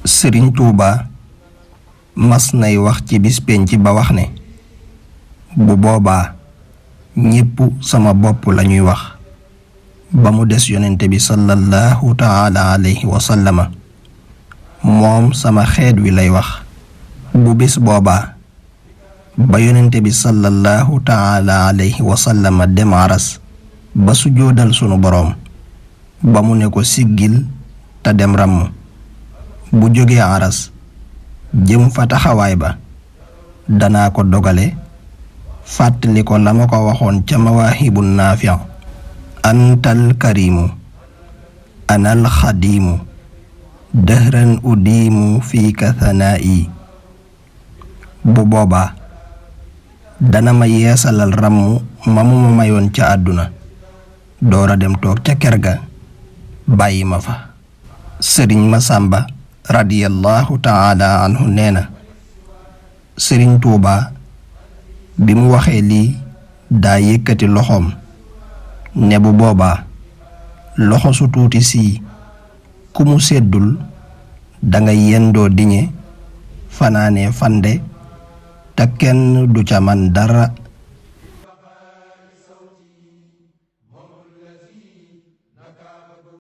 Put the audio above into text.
Sëriñ Tuuba mas nay wax ci bis penc ba wax ne bu boobaa ñépp sama bopp lañuy wax ba mu des yonente bi sallallahu taala alayhi wa sallama moom sama xeet wi lay wax. bu bis boobaa ba yonente bi sallallahu taala alayhi wa sallama dem aras ba sujjóodal sunu boroom ba mu ne ko siggil te dem ràmm bu jógee aras jëm fa taxawaay ba danaa ko dogale fàttali ko la ma ko waxoon ca mawaahibu naafi' antal karimu anal xadiimu dëhran udiimu fiika thanaa'i. bu boobaa dana ma yeesalal ràmm ma mu ma mayoon ca àdduna doora dem toog ca kër ga bàyyi ma fa. sëriñ Masamba radiyallahu taala anhu nee na sëriñ Tuuba bi mu waxee lii daa yëkkati loxoom ne bu boobaa loxo su tuuti sii ku mu seddul danga yendoo diñe fanaane fande te kenn du ca man dara